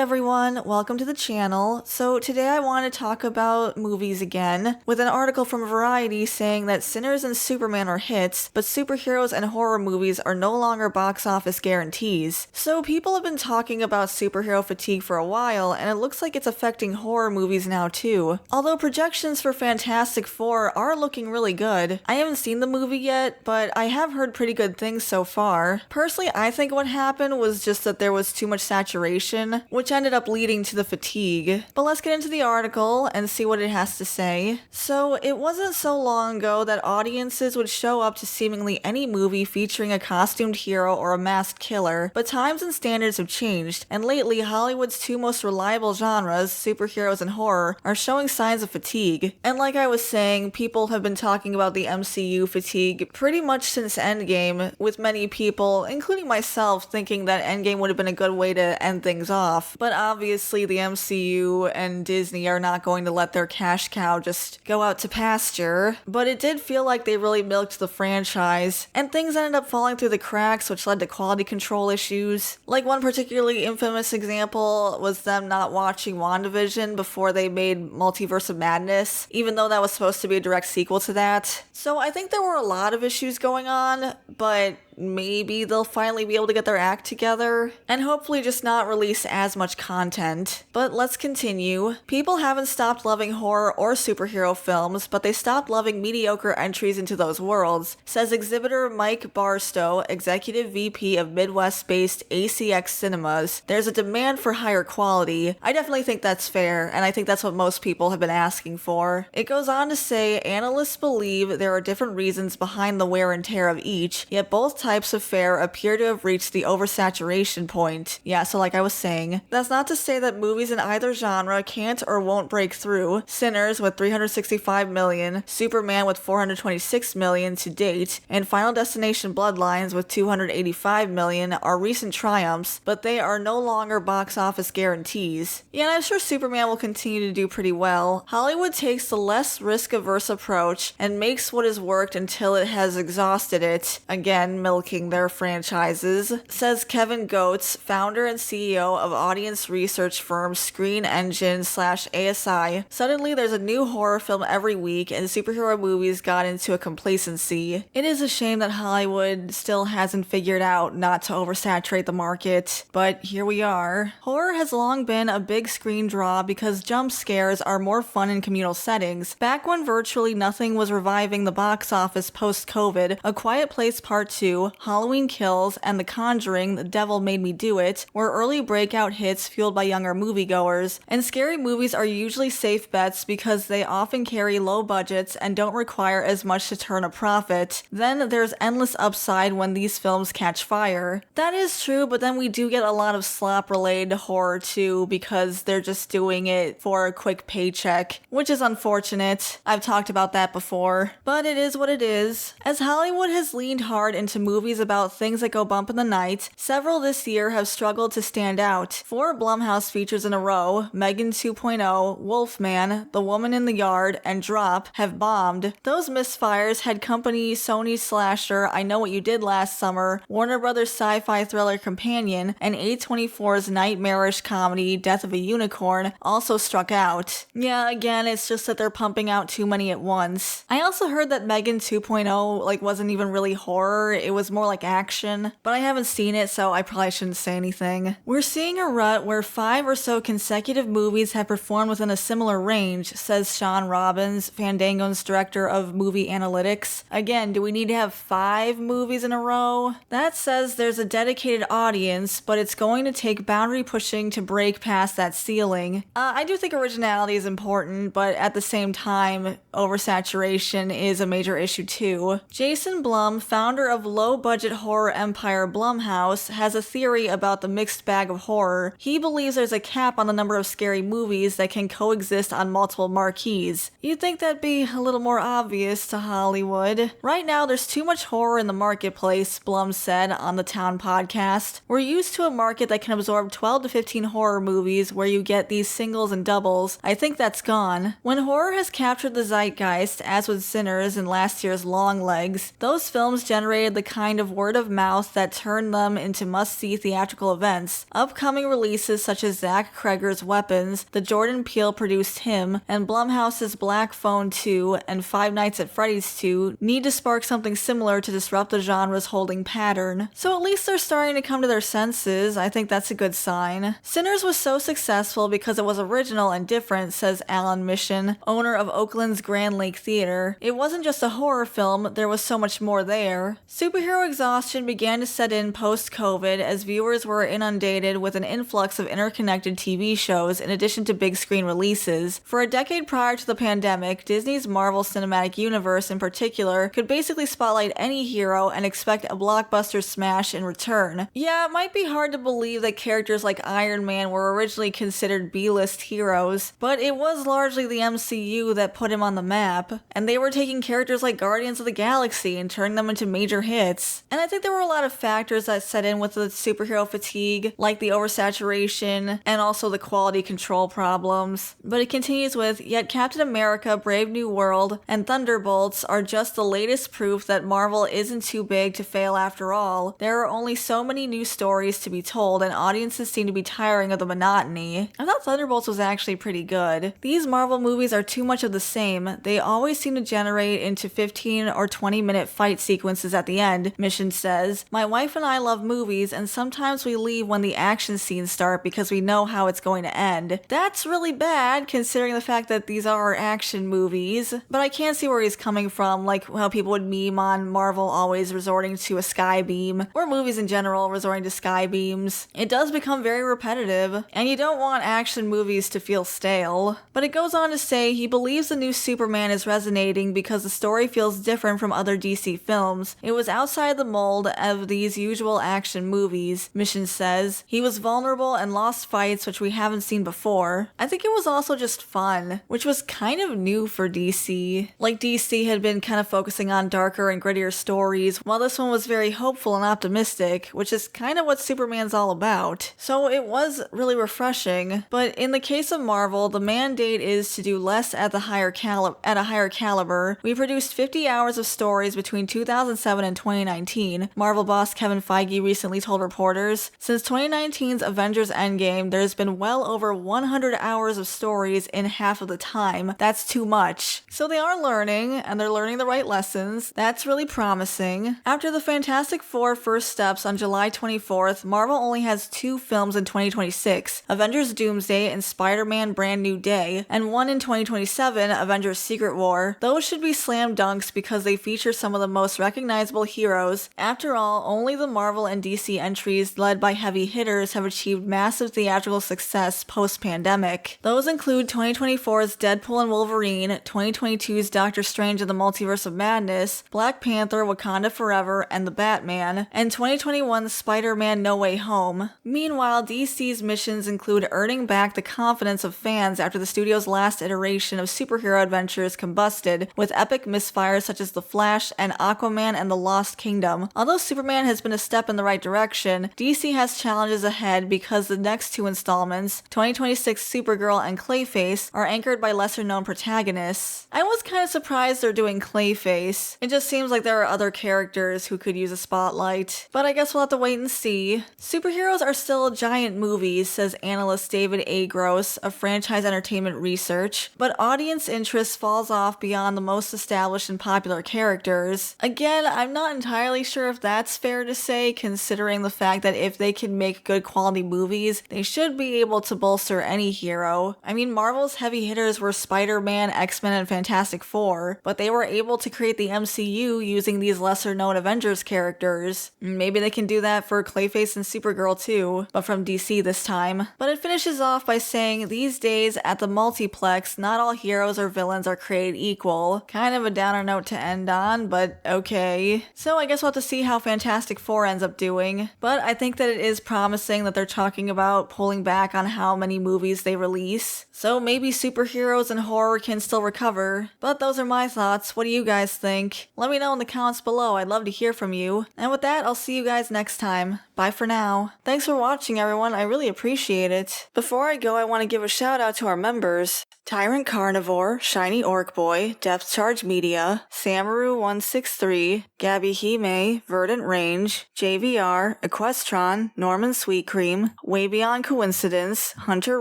everyone, welcome to the channel. So today I want to talk about movies again, with an article from Variety saying that Sinners and Superman are hits, but superheroes and horror movies are no longer box office guarantees. So people have been talking about superhero fatigue for a while, and it looks like it's affecting horror movies now too. Although projections for Fantastic Four are looking really good. I haven't seen the movie yet, but I have heard pretty good things so far. Personally, I think what happened was just that there was too much saturation, which ended up leading to the fatigue. But let's get into the article and see what it has to say. So, it wasn't so long ago that audiences would show up to seemingly any movie featuring a costumed hero or a masked killer, but times and standards have changed, and lately Hollywood's two most reliable genres, superheroes and horror, are showing signs of fatigue. And like I was saying, people have been talking about the MCU fatigue pretty much since Endgame, with many people, including myself, thinking that Endgame would have been a good way to end things off. But obviously the MCU and Disney are not going to let their cash cow just go out to pasture. But it did feel like they really milked the franchise, and things ended up falling through the cracks, which led to quality control issues. Like one particularly infamous example was them not watching WandaVision before they made Multiverse of Madness, even though that was supposed to be a direct sequel to that. So I think there were a lot of issues going on, but maybe they'll finally be able to get their act together and hopefully just not release as much content. But let's continue. People haven't stopped loving horror or superhero films, but they stopped loving mediocre entries into those worlds, says exhibitor Mike Barstow, executive VP of Midwest-based ACX Cinemas. There's a demand for higher quality. I definitely think that's fair, and I think that's what most people have been asking for. It goes on to say, analysts believe there are different reasons behind the wear and tear of each, yet both types of fare appear to have reached the oversaturation point. Yeah, so like I was saying, that's not to say that movies in either genre can't or won't break through. Sinners with 365 million, Superman with 426 million to date, and Final Destination Bloodlines with 285 million are recent triumphs, but they are no longer box office guarantees. Yeah, and I'm sure Superman will continue to do pretty well. Hollywood takes the less risk-averse approach and makes what has worked until it has exhausted it. Again, milking their franchises, says Kevin Goetz, founder and CEO of audience research firm Screen Engine/ASI. Suddenly there's a new horror film every week and superhero movies got into a complacency. It is a shame that Hollywood still hasn't figured out not to oversaturate the market, but here we are. Horror has long been a big screen draw because jump scares are more fun in communal settings. Back when virtually nothing was reviving the box office post-COVID, A Quiet Place Part 2, Halloween Kills, and The Conjuring, The Devil Made Me Do It were early breakout hits fueled by younger moviegoers, and scary movies are usually safe bets because they often carry low budgets and don't require as much to turn a profit. Then there's endless upside when these films catch fire. That is true, but then we do get a lot of slop-related horror too because they're just doing it for a quick paycheck, which is unfortunate. I've talked about that before, but it is what it is. As Hollywood has leaned hard into movies about things that go bump in the night, several this year have struggled to stand out. 4 Blumhouse features in a row, Megan 2.0, Wolfman, The Woman in the Yard, and Drop, have bombed. Those misfires had company Sony's slasher I Know What You Did Last Summer, Warner Brothers sci-fi thriller Companion, and A24's nightmarish comedy Death of a Unicorn also struck out. Yeah, again, it's just that they're pumping out too many at once. I also heard that Megan 2.0 wasn't even really horror, it was more like action, but I haven't seen it, so I probably shouldn't say anything. We're seeing a rut where 5 or so consecutive movies have performed within a similar range, says Sean Robbins, Fandango's director of movie analytics. Again, do we need to have 5 movies in a row? That says there's a dedicated audience, but it's going to take boundary pushing to break past that ceiling. I do think originality is important, but at the same time, oversaturation is a major issue too. Jason Blum, founder of low-budget horror empire Blumhouse, has a theory about the mixed bag of horror. He believes there's a cap on the number of scary movies that can coexist on multiple marquees. You'd think that'd be a little more obvious to Hollywood. Right now, there's too much horror in the marketplace, Blum said on the Town podcast. We're used to a market that can absorb 12 to 15 horror movies where you get these singles and doubles. I think that's gone. When horror has captured the zeitgeist, as with Sinners and last year's Longlegs, those films generated the kind kind of word of mouth that turned them into must-see theatrical events. Upcoming releases such as Zach Cregger's Weapons, the Jordan Peele-produced Him, and Blumhouse's Black Phone 2 and Five Nights at Freddy's 2 need to spark something similar to disrupt the genre's holding pattern. So at least they're starting to come to their senses. I think that's a good sign. Sinners was so successful because it was original and different, says Alan Mission, owner of Oakland's Grand Lake Theater. It wasn't just a horror film, there was so much more there. Superhero exhaustion began to set in post-COVID as viewers were inundated with an influx of interconnected TV shows in addition to big screen releases. For a decade prior to the pandemic, Disney's Marvel Cinematic Universe in particular could basically spotlight any hero and expect a blockbuster smash in return. Yeah, it might be hard to believe that characters like Iron Man were originally considered B-list heroes, but it was largely the MCU that put him on the map, and they were taking characters like Guardians of the Galaxy and turning them into major hits. And I think there were a lot of factors that set in with the superhero fatigue, like the oversaturation and also the quality control problems. But it continues with, yet Captain America, Brave New World, and Thunderbolts are just the latest proof that Marvel isn't too big to fail after all. There are only so many new stories to be told, and audiences seem to be tiring of the monotony. I thought Thunderbolts was actually pretty good. These Marvel movies are too much of the same. They always seem to generate into 15 or 20-minute fight sequences at the end, Mission says. My wife and I love movies, and sometimes we leave when the action scenes start because we know how it's going to end. That's really bad, considering the fact that these are action movies, but I can't see where he's coming from, like how people would meme on Marvel always resorting to a sky beam, or movies in general resorting to sky beams. It does become very repetitive, and you don't want action movies to feel stale. But it goes on to say he believes the new Superman is resonating because the story feels different from other DC films. It was outside the mold of these usual action movies, Mission says. He was vulnerable and lost fights which we haven't seen before. I think it was also just fun, which was kind of new for DC. Like DC had been kind of focusing on darker and grittier stories, while this one was very hopeful and optimistic, which is kind of what Superman's all about. So it was really refreshing, but in the case of Marvel, the mandate is to do less at a higher caliber. We produced 50 hours of stories between 2007 and 2019, Marvel boss Kevin Feige recently told reporters. Since 2019's Avengers Endgame, there's been well over 100 hours of stories in half of the time. That's too much. So they are learning, and they're learning the right lessons. That's really promising. After the Fantastic Four first steps on July 24th, Marvel only has 2 films in 2026, Avengers Doomsday and Spider-Man Brand New Day, and one in 2027, Avengers Secret War. Those should be slam dunks because they feature some of the most recognizable heroes. After all, only the Marvel and DC entries led by heavy hitters have achieved massive theatrical success post-pandemic. Those include 2024's Deadpool and Wolverine, 2022's Doctor Strange and the Multiverse of Madness, Black Panther, Wakanda Forever, and The Batman, and 2021's Spider-Man No Way Home. Meanwhile, DC's missions include earning back the confidence of fans after the studio's last iteration of superhero adventures combusted, with epic misfires such as The Flash and Aquaman and the Lost Kingdom. Although Superman has been a step in the right direction, DC has challenges ahead because the next 2 installments, 2026 Supergirl and Clayface, are anchored by lesser-known protagonists. I was kind of surprised they're doing Clayface. It just seems like there are other characters who could use a spotlight, but I guess we'll have to wait and see. Superheroes are still giant movies, says analyst David A. Gross of Franchise Entertainment Research, but audience interest falls off beyond the most established and popular characters. Again, I'm not entirely sure if that's fair to say, considering the fact that if they can make good quality movies, they should be able to bolster any hero. I mean, Marvel's heavy hitters were Spider-Man, X-Men, and Fantastic Four, but they were able to create the MCU using these lesser-known Avengers characters. Maybe they can do that for Clayface and Supergirl too, but from DC this time. But it finishes off by saying, these days at the multiplex, not all heroes or villains are created equal. Kind of a downer note to end on, but okay. So I guess we'll have to see how Fantastic Four ends up doing. But I think that it is promising that they're talking about pulling back on how many movies they release. So maybe superheroes and horror can still recover. But those are my thoughts. What do you guys think? Let me know in the comments below. I'd love to hear from you. And with that, I'll see you guys next time. Bye for now. Thanks for watching, everyone. I really appreciate it. Before I go, I want to give a shout out to our members. Tyrant Carnivore, Shiny Orc Boy, Depth Charge Media, Samaru163, Gabby Hime, Verdant Range, JVR, Equestron, Norman Sweet Cream, Way Beyond Coincidence, Hunter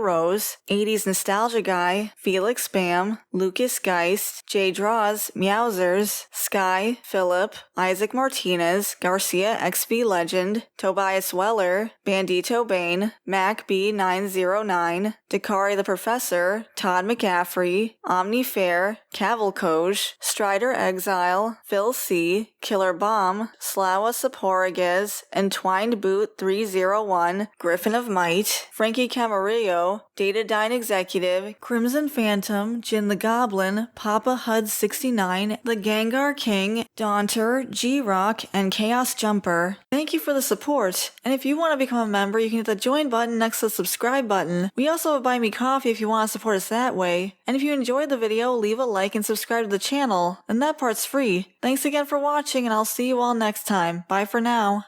Rose, 80s Nostalgia Guy, Felix Bam, Lucas Geist, J Draws, Meowsers, Sky, Philip, Isaac Martinez, Garcia XV Legend, Tobias Weller, Bandito Bane, Mac B909, Dakari the Professor, Todd McCaffrey, Omni Fair, Cavalcoj, Strider Exile, Phil C, Killer Bomb, Slawa Saporiguez, Entwined Boot 301, Griffin of Might, Frankie Camarillo, Datadyne Executive, Crimson Phantom, Jin the Goblin, Papa Hud 69, The Gengar King, Daunter, G-Rock, and Chaos Jumper. Thank you for the support, and if you want to become a member, you can hit the join button next to the subscribe button. We also have a Buy Me Coffee if you want to support us that way. And if you enjoyed the video, leave a like and subscribe to the channel, and that part's free. Thanks again for watching, and I'll see you all next time. Bye for now.